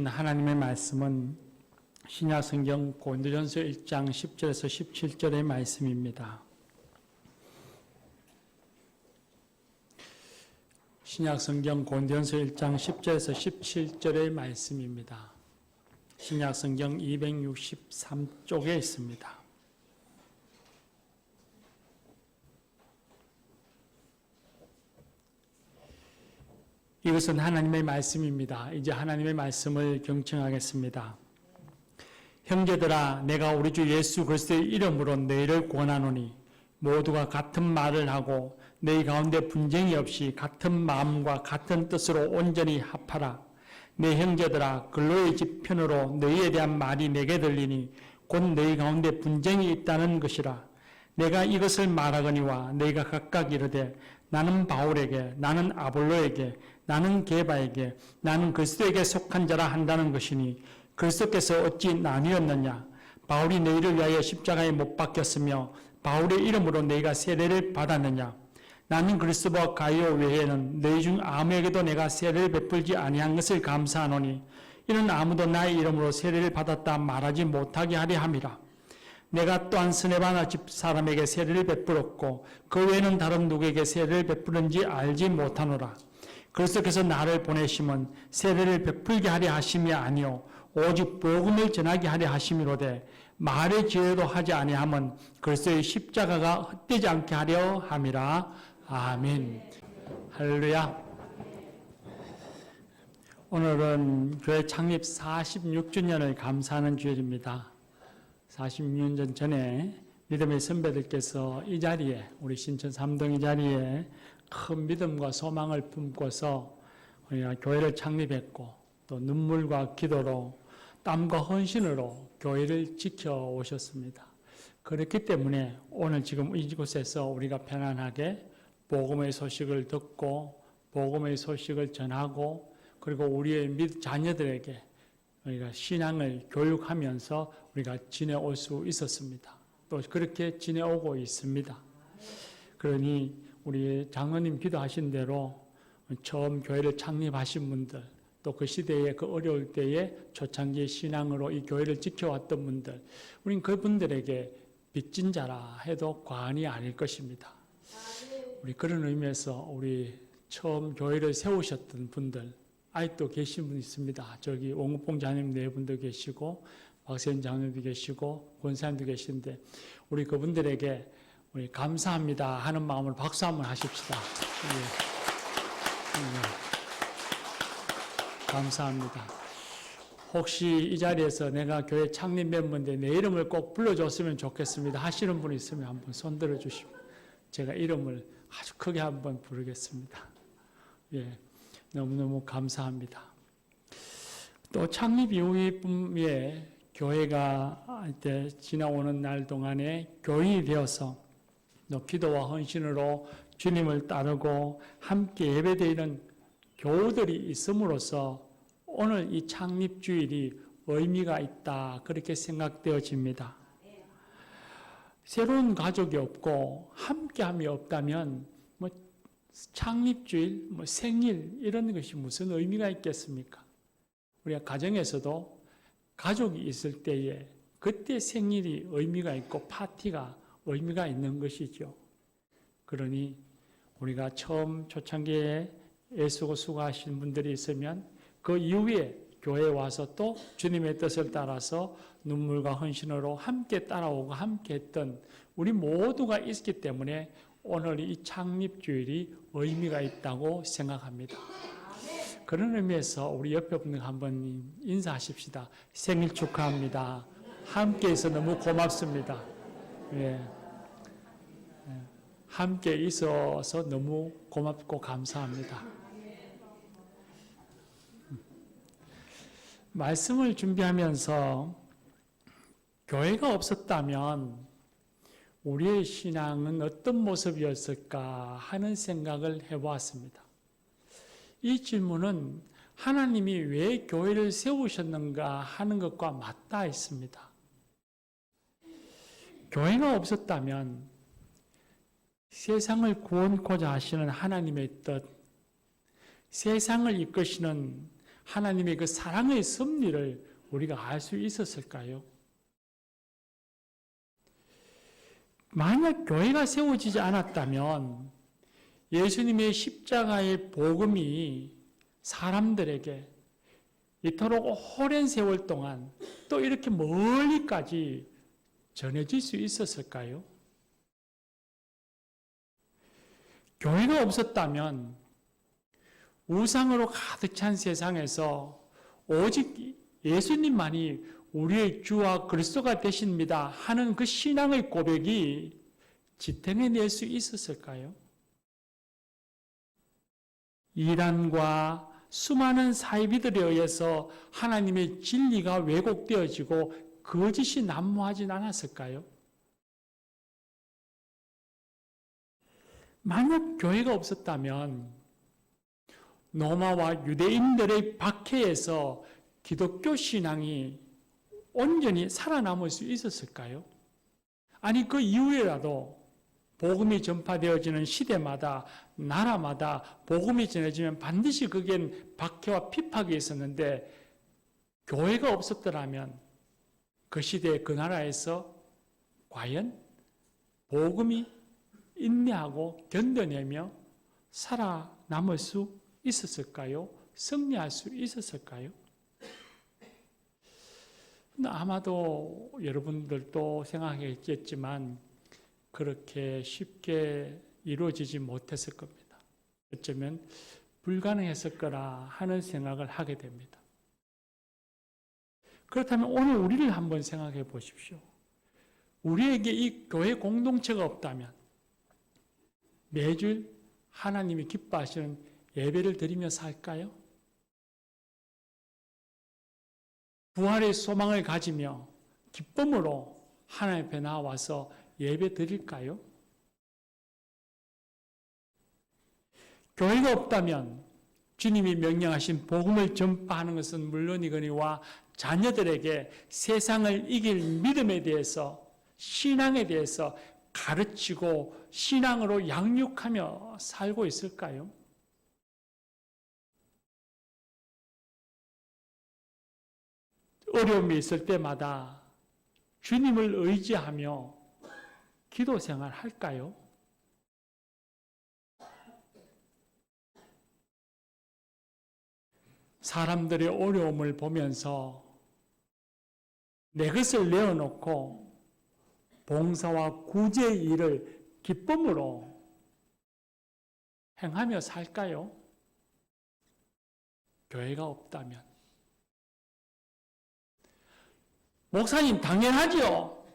하나님의 말씀은 신약성경 고린도전서 1장 10절에서 17절의 말씀입니다. 신약성경 고린도전서 1장 10절에서 17절의 말씀입니다. 신약성경 263쪽에 있습니다. 이것은 하나님의 말씀입니다. 이제 하나님의 말씀을 경청하겠습니다. 형제들아, 내가 우리 주 예수 그리스도의 이름으로 너희를 권하노니 모두가 같은 말을 하고 너희 가운데 분쟁이 없이 같은 마음과 같은 뜻으로 온전히 합하라. 내 형제들아, 근로의 지편으로 너희에 대한 말이 내게 들리니 곧 너희 가운데 분쟁이 있다는 것이라. 내가 이것을 말하거니와 너희가 각각 이르되 나는 바울에게, 나는 아볼로에게, 나는 게바에게, 나는 그리스도에게 속한 자라 한다는 것이니 그리스도께서 어찌 나뉘었느냐? 바울이 너희를 위하여 십자가에 못 박혔으며 바울의 이름으로 너희가 세례를 받았느냐? 나는 그리스도와 가이오 외에는 너희 중 아무에게도 내가 세례를 베풀지 아니한 것을 감사하노니 이는 아무도 나의 이름으로 세례를 받았다 말하지 못하게 하려 함이라. 내가 또한 스데바나 집 사람에게 세례를 베풀었고 그 외에는 다른 누구에게 세례를 베푸는지 알지 못하노라. 그리스도께서 나를 보내심은 세례를 베풀게 하려 하심이 아니요 오직 복음을 전하게 하려 하심이로되 말의 지혜도 하지 아니함은 그리스도의 십자가가 헛되지 않게 하려 함이라. 아멘. 할렐루야. 오늘은 교회 창립 46주년을 감사하는 주일입니다. 46년 전에 믿음의 선배들께서 이 자리에, 우리 신천 삼동 이 자리에 큰 믿음과 소망을 품고서 우리가 교회를 창립했고 또 눈물과 기도로 땀과 헌신으로 교회를 지켜오셨습니다. 그렇기 때문에 오늘 지금 이곳에서 우리가 편안하게 복음의 소식을 듣고 복음의 소식을 전하고 그리고 우리의 자녀들에게 우리가 신앙을 교육하면서 우리가 지내올 수 있었습니다. 또 그렇게 지내오고 있습니다. 그러니 우리 장로님 기도하신 대로 처음 교회를 창립하신 분들, 또 그 시대에 그 어려울 때에 초창기 신앙으로 이 교회를 지켜왔던 분들, 우린 그분들에게 빚진 자라 해도 과언이 아닐 것입니다. 우리 그런 의미에서 우리 처음 교회를 세우셨던 분들, 아직도 계신 분 있습니다. 저기 원국봉 장님 네 분도 계시고 박세현 장님도 계시고 권사님도 계신데 우리 그분들에게 우리 감사합니다 하는 마음으로 박수 한번 하십시다. 감사합니다. 혹시 이 자리에서 내가 교회 창립 멤버인데 내 이름을 꼭 불러줬으면 좋겠습니다 하시는 분 있으면 한번 손 들어주시고 제가 이름을 아주 크게 한번 부르겠습니다. 예, 너무너무 감사합니다. 또 창립 이후에 교회가 이제 지나오는 날 동안에 교인이 되어서 또 기도와 헌신으로 주님을 따르고 함께 예배드리는 교우들이 있음으로써 오늘 이 창립주일이 의미가 있다 그렇게 생각되어집니다. 새로운 가족이 없고 함께함이 없다면 뭐 창립주일, 뭐 생일 이런 것이 무슨 의미가 있겠습니까? 우리가 가정에서도 가족이 있을 때에 그때 생일이 의미가 있고 파티가 의미가 있는 것이죠. 그러니 우리가 처음 초창기에 애쓰고 수고하신 분들이 있으면 그 이후에 교회에 와서 또 주님의 뜻을 따라서 눈물과 헌신으로 함께 따라오고 함께 했던 우리 모두가 있기 때문에 오늘 이 창립주일이 의미가 있다고 생각합니다. 그런 의미에서 우리 옆에 분들 한번 인사하십시다. 생일 축하합니다. 함께해서 너무 고맙습니다. 예. 함께 있어서 너무 고맙고 감사합니다. 말씀을 준비하면서 교회가 없었다면 우리의 신앙은 어떤 모습이었을까 하는 생각을 해보았습니다. 이 질문은 하나님이 왜 교회를 세우셨는가 하는 것과 맞닿아 있습니다. 교회가 없었다면 세상을 구원코자 하시는 하나님의 뜻, 세상을 이끄시는 하나님의 그 사랑의 섭리를 우리가 알 수 있었을까요? 만약 교회가 세워지지 않았다면 예수님의 십자가의 복음이 사람들에게 이토록 오랜 세월 동안 또 이렇게 멀리까지 전해질 수 있었을까요? 교회가 없었다면 우상으로 가득 찬 세상에서 오직 예수님만이 우리의 주와 그리스도가 되십니다 하는 그 신앙의 고백이 지탱해낼 수 있었을까요? 이단과 수많은 사이비들에 의해서 하나님의 진리가 왜곡되어지고 거짓이 난무하진 않았을까요? 만약 교회가 없었다면 로마와 유대인들의 박해에서 기독교 신앙이 온전히 살아남을 수 있었을까요? 아니 그 이후에라도 복음이 전파되어지는 시대마다 나라마다 복음이 전해지면 반드시 거기엔 박해와 핍박이 있었는데 교회가 없었더라면 그 시대 그 나라에서 과연 복음이 인내하고 견뎌내며 살아남을 수 있었을까요? 승리할 수 있었을까요? 아마도 여러분들도 생각했겠지만 그렇게 쉽게 이루어지지 못했을 겁니다. 어쩌면 불가능했을 거라 하는 생각을 하게 됩니다. 그렇다면 오늘 우리를 한번 생각해 보십시오. 우리에게 이 교회 공동체가 없다면 매주 하나님이 기뻐하시는 예배를 드리며 살까요? 부활의 소망을 가지며 기쁨으로 하나님 앞에 나와서 예배 드릴까요? 교회가 없다면 주님이 명령하신 복음을 전파하는 것은 물론이거니와 자녀들에게 세상을 이길 믿음에 대해서 신앙에 대해서 가르치고 신앙으로 양육하며 살고 있을까요? 어려움이 있을 때마다 주님을 의지하며 기도 생활 할까요? 사람들의 어려움을 보면서 내 것을 내어놓고 봉사와 구제의 일을 기쁨으로 행하며 살까요? 교회가 없다면. 목사님 당연하지요.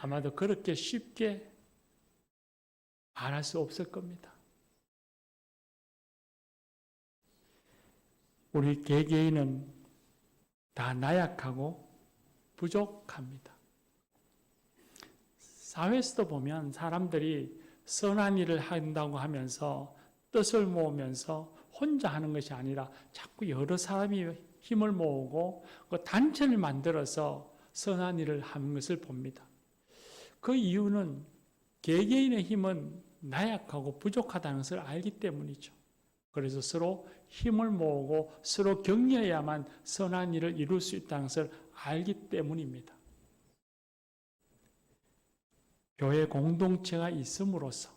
아마도 그렇게 쉽게 말할 수 없을 겁니다. 우리 개개인은 다 나약하고 부족합니다. 사회에서도 보면 사람들이 선한 일을 한다고 하면서 뜻을 모으면서 혼자 하는 것이 아니라 자꾸 여러 사람이 힘을 모으고 그 단체를 만들어서 선한 일을 하는 것을 봅니다. 그 이유는 개개인의 힘은 나약하고 부족하다는 것을 알기 때문이죠. 그래서 서로 힘을 모으고 서로 격려해야만 선한 일을 이룰 수 있다는 것을 알기 때문입니다. 교회 공동체가 있음으로써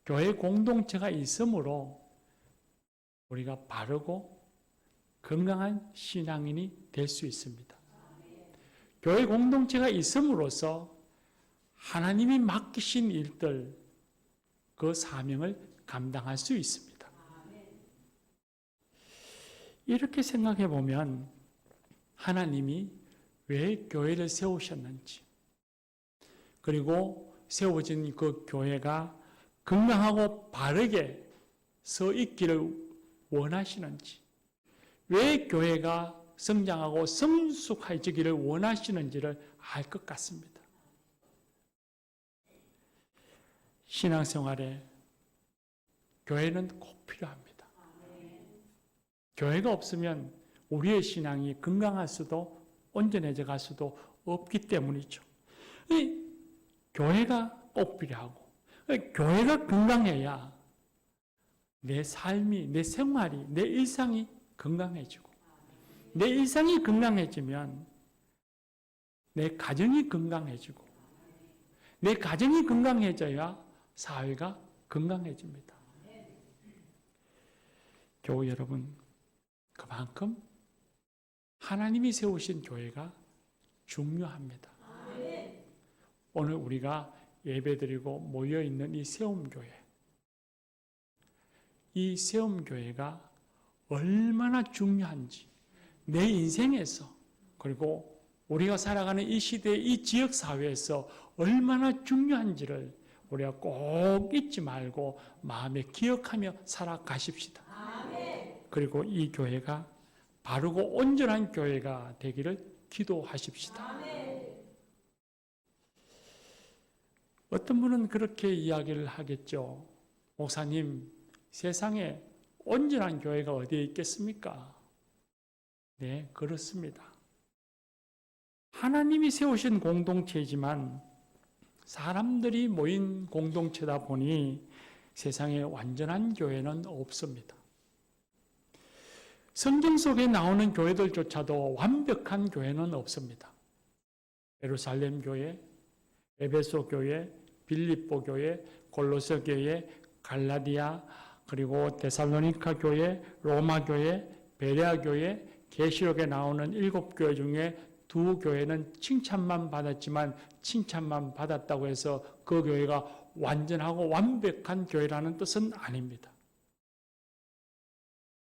교회 공동체가 있으므로 우리가 바르고 건강한 신앙인이 될 수 있습니다. 교회 공동체가 있음으로써 하나님이 맡기신 일들, 그 사명을 감당할 수 있습니다. 이렇게 생각해 보면 하나님이 왜 교회를 세우셨는지, 그리고 세워진 그 교회가 건강하고 바르게 서 있기를 원하시는지, 왜 교회가 성장하고 성숙해지기를 원하시는지를 알 것 같습니다. 신앙생활에 교회는 꼭 필요합니다. 교회가 없으면 우리의 신앙이 건강할 수도 온전해져 갈 수도 없기 때문이죠. 교회가 꼭 필요하고, 교회가 건강해야 내 삶이, 내 생활이, 내 일상이 건강해지고, 내 일상이 건강해지면 내 가정이 건강해지고, 내 가정이 건강해져야 사회가 건강해집니다. 교우 여러분, 그만큼 하나님이 세우신 교회가 중요합니다. 오늘 우리가 예배드리고 모여있는 이 세움교회, 이 세움교회가 얼마나 중요한지 내 인생에서, 그리고 우리가 살아가는 이 시대, 이 지역사회에서 얼마나 중요한지를 우리가 꼭 잊지 말고 마음에 기억하며 살아가십시다. 그리고 이 교회가 바르고 온전한 교회가 되기를 기도하십시다. 어떤 분은 그렇게 이야기를 하겠죠. 목사님, 세상에 온전한 교회가 어디에 있겠습니까? 네, 그렇습니다. 하나님이 세우신 공동체이지만 사람들이 모인 공동체다 보니 세상에 완전한 교회는 없습니다. 성경 속에 나오는 교회들조차도 완벽한 교회는 없습니다. 예루살렘 교회, 에베소 교회, 빌립보 교회, 골로새 교회, 갈라디아, 그리고 데살로니가 교회, 로마 교회, 베레아 교회, 계시록에 나오는 7교회 중에 2교회는 칭찬만 받았지만 칭찬만 받았다고 해서 그 교회가 완전하고 완벽한 교회라는 뜻은 아닙니다.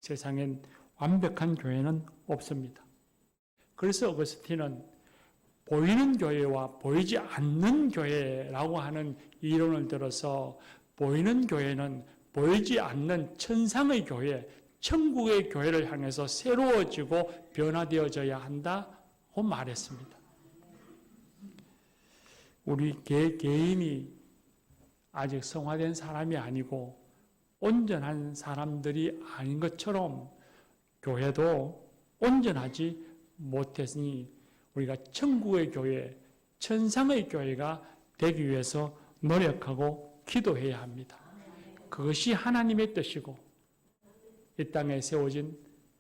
세상엔 완벽한 교회는 없습니다. 그래서 어거스틴은 보이는 교회와 보이지 않는 교회라고 하는 이론을 들어서 보이는 교회는 보이지 않는 천상의 교회, 천국의 교회를 향해서 새로워지고 변화되어져야 한다고 말했습니다. 우리 개인이 아직 성화된 사람이 아니고 온전한 사람들이 아닌 것처럼 교회도 온전하지 못했으니 우리가 천국의 교회, 천상의 교회가 되기 위해서 노력하고 기도해야 합니다. 그것이 하나님의 뜻이고 이 땅에 세워진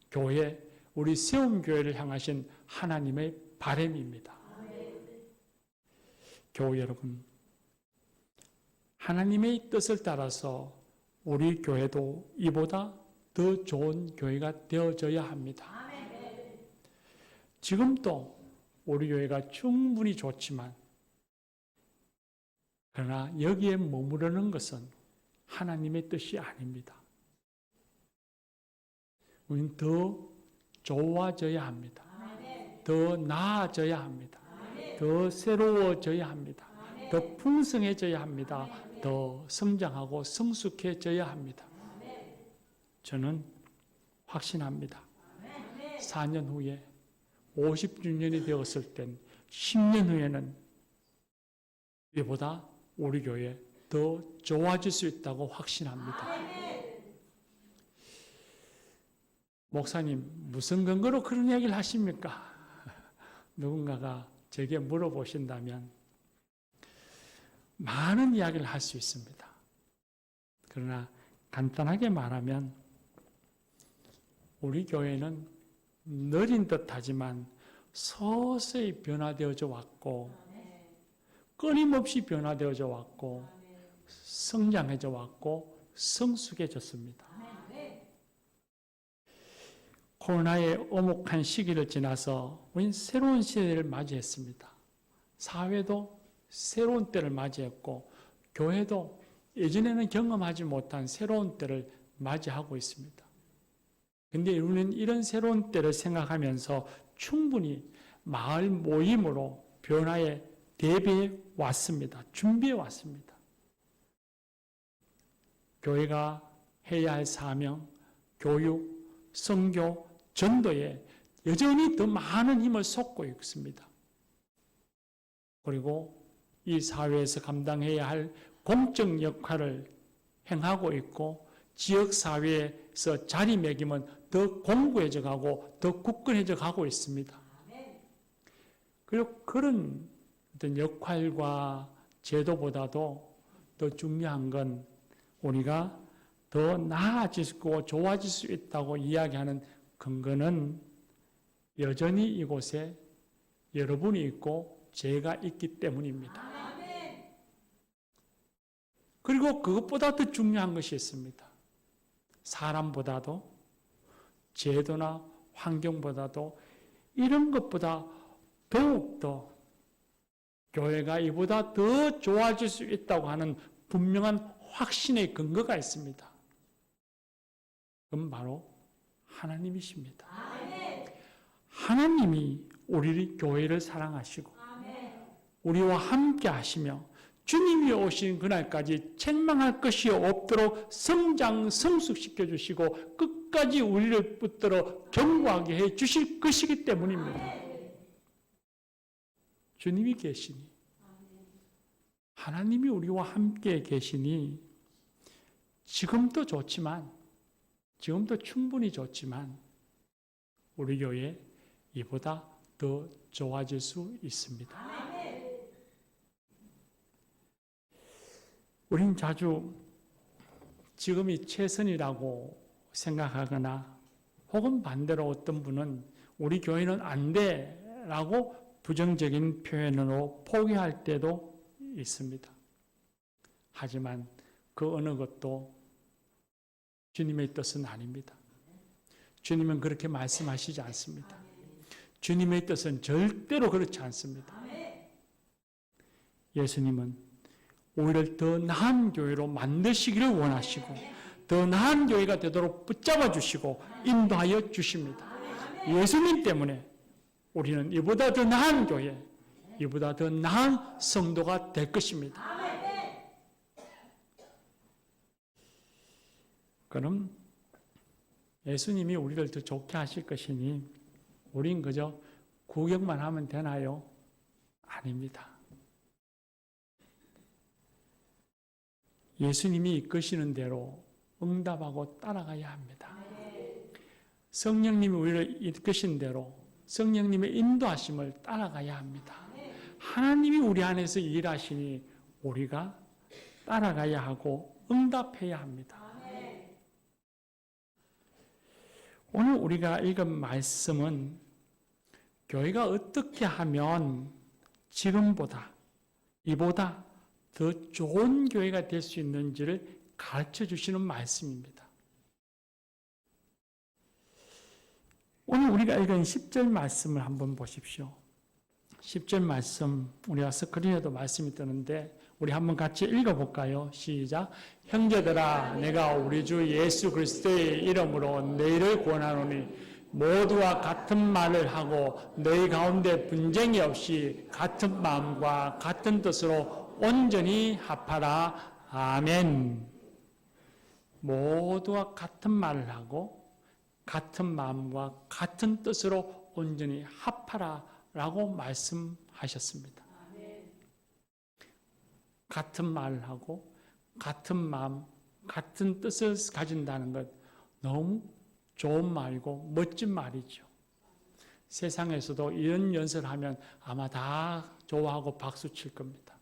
교회, 우리 세움교회를 향하신 하나님의 바람입니다. 교우 여러분, 하나님의 뜻을 따라서 우리 교회도 이보다 더 좋은 교회가 되어져야 합니다. 지금도 우리 교회가 충분히 좋지만 그러나 여기에 머무르는 것은 하나님의 뜻이 아닙니다. 우리는 더 좋아져야 합니다. 더 나아져야 합니다. 더 새로워져야 합니다. 더 풍성해져야 합니다. 더 성장하고 성숙해져야 합니다. 저는 확신합니다. 4년 후에 50주년이 되었을 땐 10년 후에는 이보다 우리 교회 더 좋아질 수 있다고 확신합니다. 목사님, 무슨 근거로 그런 얘기를 하십니까? 누군가가 제게 물어보신다면 많은 이야기를 할 수 있습니다. 그러나 간단하게 말하면 우리 교회는 느린 듯하지만 서서히 변화되어져 왔고 끊임없이 변화되어져 왔고 성장해져 왔고 성숙해졌습니다. 코로나의 엄혹한 시기를 지나서 우리는 새로운 시대를 맞이했습니다. 사회도 새로운 때를 맞이했고 교회도 예전에는 경험하지 못한 새로운 때를 맞이하고 있습니다. 그런데 우리는 이런 새로운 때를 생각하면서 충분히 마을 모임으로 변화에 대비해 왔습니다. 준비해 왔습니다. 교회가 해야 할 사명, 교육, 선교, 전도에 여전히 더 많은 힘을 쏟고 있습니다. 그리고 이 사회에서 감당해야 할 공적 역할을 행하고 있고 지역사회에서 자리매김은 더 공고해져 가고 더 굳건해져 가고 있습니다. 그리고 그런 어떤 역할과 제도보다도 더 중요한 건 우리가 더 나아지고 좋아질 수 있다고 이야기하는 근거는 여전히 이곳에 여러분이 있고 제가 있기 때문입니다. 그리고 그것보다 더 중요한 것이 있습니다. 사람보다도 제도나 환경보다도 이런 것보다 더욱더 교회가 이보다 더 좋아질 수 있다고 하는 분명한 확신의 근거가 있습니다. 그건 바로 하나님이십니다. 하나님이 우리 교회를 사랑하시고 우리와 함께 하시며 주님이 오신 그날까지 책망할 것이 없도록 성장, 성숙시켜 주시고 끝까지 우리를 붙들어 견고하게 해 주실 것이기 때문입니다. 주님이 계시니, 하나님이 우리와 함께 계시니 지금도 좋지만, 지금도 충분히 좋지만 우리 교회 이보다 더 좋아질 수 있습니다. 우린 자주 지금이 최선이라고 생각하거나 혹은 반대로 어떤 분은 우리 교회는 안 돼라고 부정적인 표현으로 포기할 때도 있습니다. 하지만 그 어느 것도 주님의 뜻은 아닙니다. 주님은 그렇게 말씀하시지 않습니다. 주님의 뜻은 절대로 그렇지 않습니다. 예수님은 우리를 더 나은 교회로 만드시기를 원하시고 더 나은 교회가 되도록 붙잡아 주시고 인도하여 주십니다. 예수님 때문에 우리는 이보다 더 나은 교회, 이보다 더 나은 성도가 될 것입니다. 그럼 예수님이 우리를 더 좋게 하실 것이니 우린 그저 구경만 하면 되나요? 아닙니다. 예수님이 이끄시는 대로 응답하고 따라가야 합니다. 성령님이 우리를 이끄신 대로 성령님의 인도하심을 따라가야 합니다. 하나님이 우리 안에서 일하시니 우리가 따라가야 하고 응답해야 합니다. 오늘 우리가 읽은 말씀은 교회가 어떻게 하면 지금보다 이보다 더 좋은 교회가 될 수 있는지를 가르쳐 주시는 말씀입니다. 오늘 우리가 읽은 10절 말씀을 한번 보십시오. 10절 말씀, 우리가 스크린에도 말씀이 뜨는데 우리 한번 같이 읽어볼까요? 시작. 형제들아, 내가 우리 주 예수 그리스도의 이름으로 너희를 권하노니 모두와 같은 말을 하고 너희 가운데 분쟁이 없이 같은 마음과 같은 뜻으로 온전히 합하라. 아멘. 모두와 같은 말을 하고 같은 마음과 같은 뜻으로 온전히 합하라 라고 말씀하셨습니다. 같은 말을 하고 같은 마음, 같은 뜻을 가진다는 것 너무 좋은 말이고 멋진 말이죠. 세상에서도 이런 연설을 하면 아마 다 좋아하고 박수 칠 겁니다.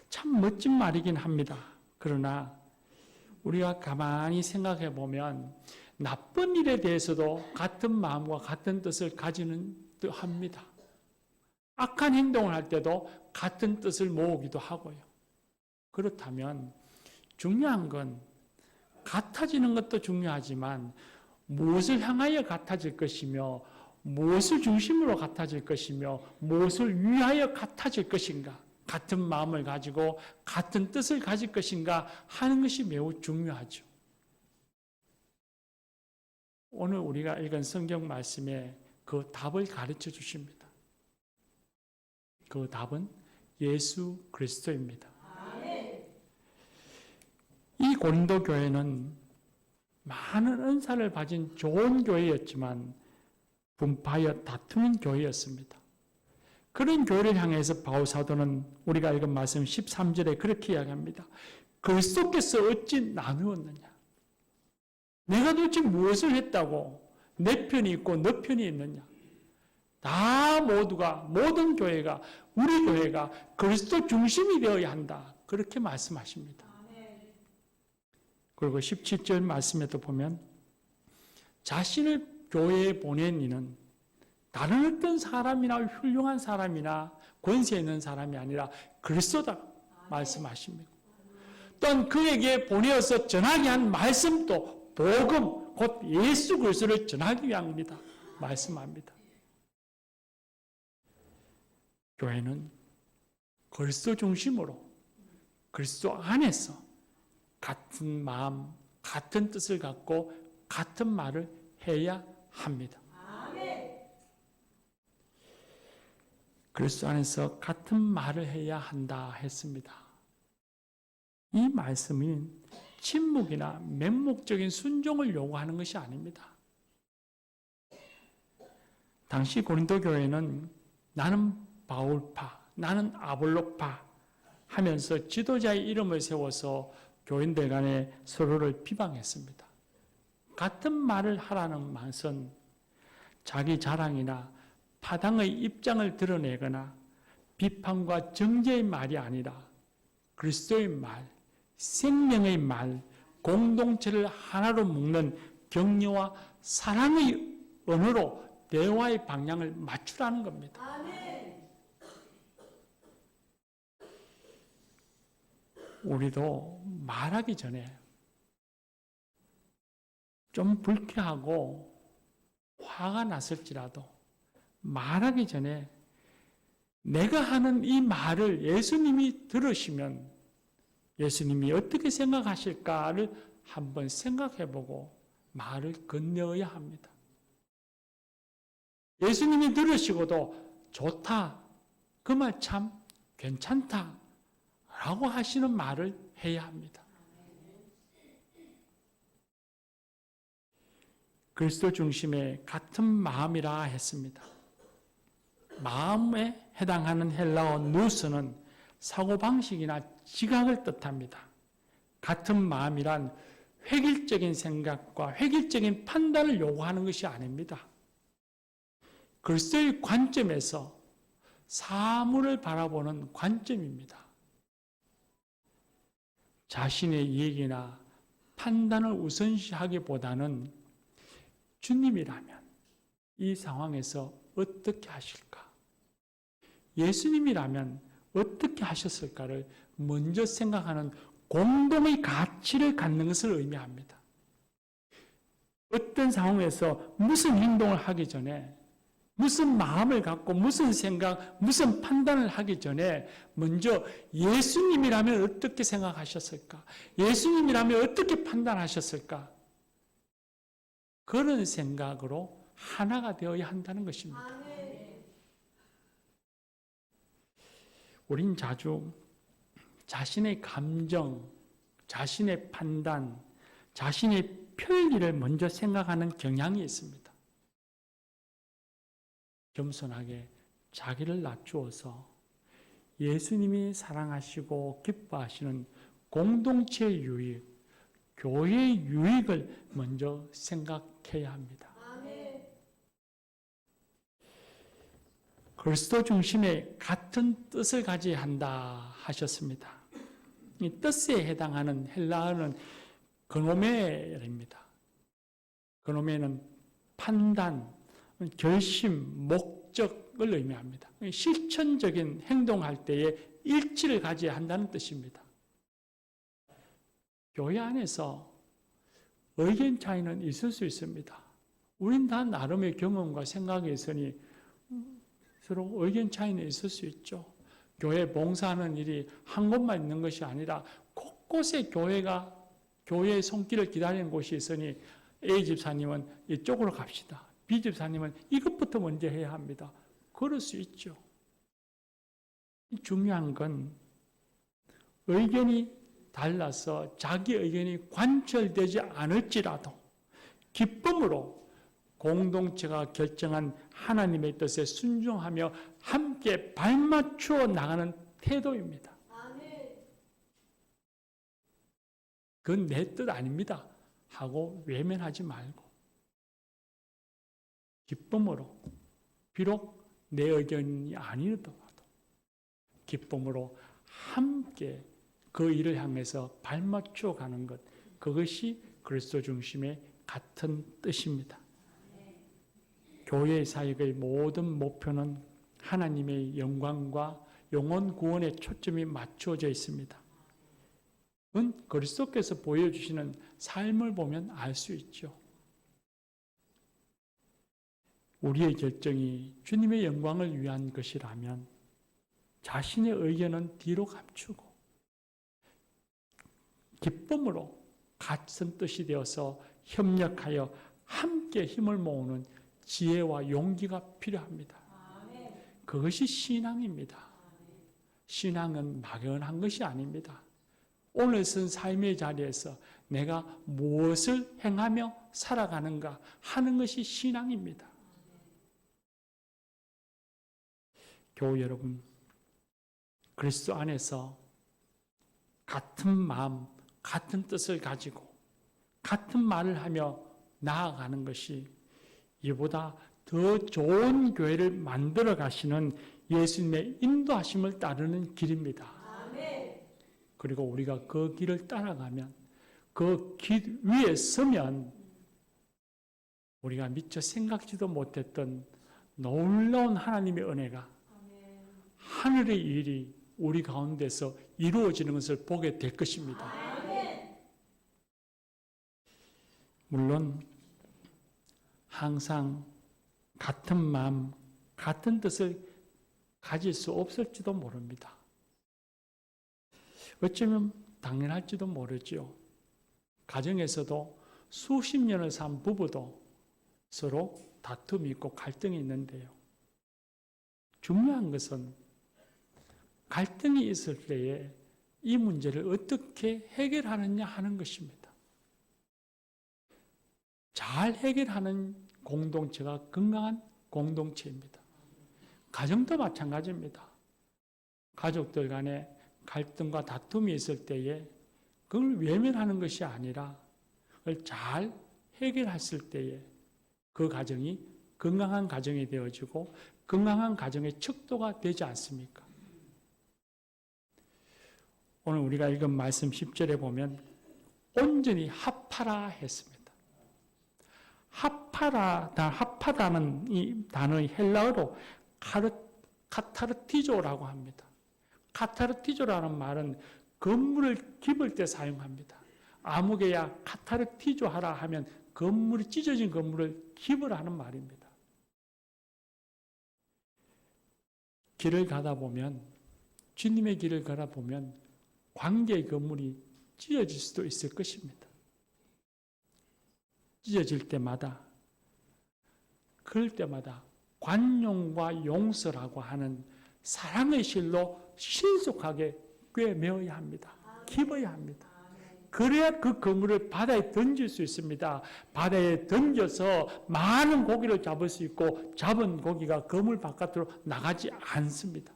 참 멋진 말이긴 합니다. 그러나 우리가 가만히 생각해 보면 나쁜 일에 대해서도 같은 마음과 같은 뜻을 가지는 듯 합니다. 악한 행동을 할 때도 같은 뜻을 모으기도 하고요. 그렇다면 중요한 건 같아지는 것도 중요하지만 무엇을 향하여 같아질 것이며 무엇을 중심으로 같아질 것이며 무엇을 위하여 같아질 것인가, 같은 마음을 가지고 같은 뜻을 가질 것인가 하는 것이 매우 중요하죠. 오늘 우리가 읽은 성경 말씀에 그 답을 가르쳐 주십니다. 그 답은 예수 그리스도입니다. 이 고린도 교회는 많은 은사를 가진 좋은 교회였지만 분파하여 다투는 교회였습니다. 그런 교회를 향해서 바울 사도는 우리가 읽은 말씀 13절에 그렇게 이야기합니다. 그리스도께서 어찌 나누었느냐? 내가 도대체 무엇을 했다고 내 편이 있고 너 편이 있느냐? 다 모두가, 모든 교회가, 우리 교회가 그리스도 중심이 되어야 한다. 그렇게 말씀하십니다. 그리고 17절 말씀에도 보면 자신을 교회에 보낸 이는 다른 어떤 사람이나 훌륭한 사람이나 권세 있는 사람이 아니라 그리스도다 말씀하십니다. 또한 그에게 보내어서 전하게 한 말씀도 복음, 곧 예수 그리스도를 전하기 위함입니다. 말씀합니다. 교회는 그리스도 중심으로 그리스도 안에서 같은 마음, 같은 뜻을 갖고 같은 말을 해야 합니다. 그리스도 안에서 같은 말을 해야 한다 했습니다. 이 말씀은 침묵이나 맹목적인 순종을 요구하는 것이 아닙니다. 당시 고린도 교회는 나는 바울파, 나는 아볼로파 하면서 지도자의 이름을 세워서 교인들 간에 서로를 비방했습니다. 같은 말을 하라는 것은 자기 자랑이나 파당의 입장을 드러내거나 비판과 정죄의 말이 아니라 그리스도의 말, 생명의 말, 공동체를 하나로 묶는 격려와 사랑의 언어로 대화의 방향을 맞추라는 겁니다. 우리도 말하기 전에 좀 불쾌하고 화가 났을지라도 말하기 전에 내가 하는 이 말을 예수님이 들으시면 예수님이 어떻게 생각하실까를 한번 생각해보고 말을 건네어야 합니다. 예수님이 들으시고도 좋다, 그 말 참 괜찮다 라고 하시는 말을 해야 합니다. 그리스도 중심의 같은 마음이라 했습니다. 마음에 해당하는 헬라어 누스는 사고방식이나 지각을 뜻합니다. 같은 마음이란 획일적인 생각과 획일적인 판단을 요구하는 것이 아닙니다. 그리스도의 관점에서 사물을 바라보는 관점입니다. 자신의 이익이나 판단을 우선시하기보다는 주님이라면 이 상황에서 어떻게 하실까? 예수님이라면 어떻게 하셨을까를 먼저 생각하는 공동의 가치를 갖는 것을 의미합니다. 어떤 상황에서 무슨 행동을 하기 전에 무슨 마음을 갖고 무슨 생각, 무슨 판단을 하기 전에 먼저 예수님이라면 어떻게 생각하셨을까? 예수님이라면 어떻게 판단하셨을까? 그런 생각으로 하나가 되어야 한다는 것입니다. 우린 자주 자신의 감정, 자신의 판단, 자신의 편리를 먼저 생각하는 경향이 있습니다. 겸손하게 자기를 낮추어서 예수님이 사랑하시고 기뻐하시는 공동체의 유익, 교회의 유익을 먼저 생각해야 합니다. 그리스도 중심의 같은 뜻을 가져야 한다 하셨습니다. 이 뜻에 해당하는 헬라어는 그노메입니다. 그노메는 판단, 결심, 목적을 의미합니다. 실천적인 행동할 때에 일치를 가져야 한다는 뜻입니다. 교회 안에서 의견 차이는 있을 수 있습니다. 우린 다 나름의 경험과 생각이 있으니 서로 의견 차이는 있을 수 있죠. 교회 봉사하는 일이 한 곳만 있는 것이 아니라 곳곳에 교회의 손길을 기다리는 곳이 있으니 A 집사님은 이쪽으로 갑시다. B 집사님은 이것부터 먼저 해야 합니다. 그럴 수 있죠. 중요한 건 의견이 달라서 자기 의견이 관철되지 않을지라도 기쁨으로 공동체가 결정한 하나님의 뜻에 순종하며 함께 발맞추어 나가는 태도입니다. 그건 내 뜻 아닙니다 하고 외면하지 말고 기쁨으로 비록 내 의견이 아니더라도 기쁨으로 함께 그 일을 향해서 발맞추어 가는 것, 그것이 그리스도 중심의 같은 뜻입니다. 교회 사역의 모든 목표는 하나님의 영광과 영혼 구원에 초점이 맞추어져 있습니다. 그건 그리스도께서 보여주시는 삶을 보면 알 수 있죠. 우리의 결정이 주님의 영광을 위한 것이라면 자신의 의견은 뒤로 감추고 기쁨으로 같은 뜻이 되어서 협력하여 함께 힘을 모으는 지혜와 용기가 필요합니다. 그것이 신앙입니다. 신앙은 막연한 것이 아닙니다. 오늘 쓴 삶의 자리에서 내가 무엇을 행하며 살아가는가 하는 것이 신앙입니다. 교우 여러분, 그리스도 안에서 같은 마음, 같은 뜻을 가지고 같은 말을 하며 나아가는 것이 이보다 더 좋은 교회를 만들어 가시는 예수님의 인도하심을 따르는 길입니다. 그리고 우리가 그 길을 따라가면 그 길 위에 서면 우리가 미처 생각지도 못했던 놀라운 하나님의 은혜가 하늘의 일이 우리 가운데서 이루어지는 것을 보게 될 것입니다. 물론 항상 같은 마음, 같은 뜻을 가질 수 없을지도 모릅니다. 어쩌면 당연할지도 모르지요. 가정에서도 수십 년을 산 부부도 서로 다툼이 있고 갈등이 있는데요. 중요한 것은 갈등이 있을 때에 이 문제를 어떻게 해결하느냐 하는 것입니다. 잘 해결하는 공동체가 건강한 공동체입니다. 가정도 마찬가지입니다. 가족들 간에 갈등과 다툼이 있을 때에 그걸 외면하는 것이 아니라 그걸 잘 해결했을 때에 그 가정이 건강한 가정이 되어지고 건강한 가정의 척도가 되지 않습니까? 오늘 우리가 읽은 말씀 10절에 보면 온전히 합하라 했습니다. 합하다는 이 단어의 헬라어로 카타르티조라고 합니다. 카타르티조라는 말은 건물을 기볼 때 사용합니다. 아무개야 카타르티조 하라 하면 건물이 찢어진 건물을 기부라 하는 말입니다. 길을 가다 보면 주님의 길을 가다 보면 관계의 건물이 찢어질 수도 있을 것입니다. 찢어질 때마다 그럴 때마다 관용과 용서라고 하는 사랑의 실로 신속하게 꿰매어야 합니다. 기어야 합니다. 그래야 그 그물을 바다에 던질 수 있습니다. 바다에 던져서 많은 고기를 잡을 수 있고 잡은 고기가 그물 바깥으로 나가지 않습니다.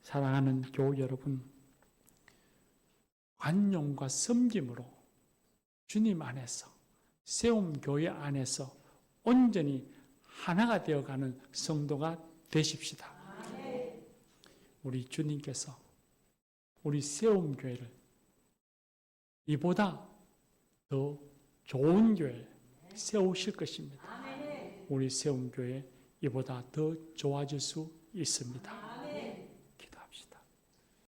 사랑하는 교우 여러분, 관용과 섬김으로 주님 안에서 세움 교회 안에서 온전히 하나가 되어가는 성도가 되십시다. 우리 주님께서 우리 세움 교회를 이보다 더 좋은 교회를 세우실 것입니다. 우리 세움 교회 이보다 더 좋아질 수 있습니다.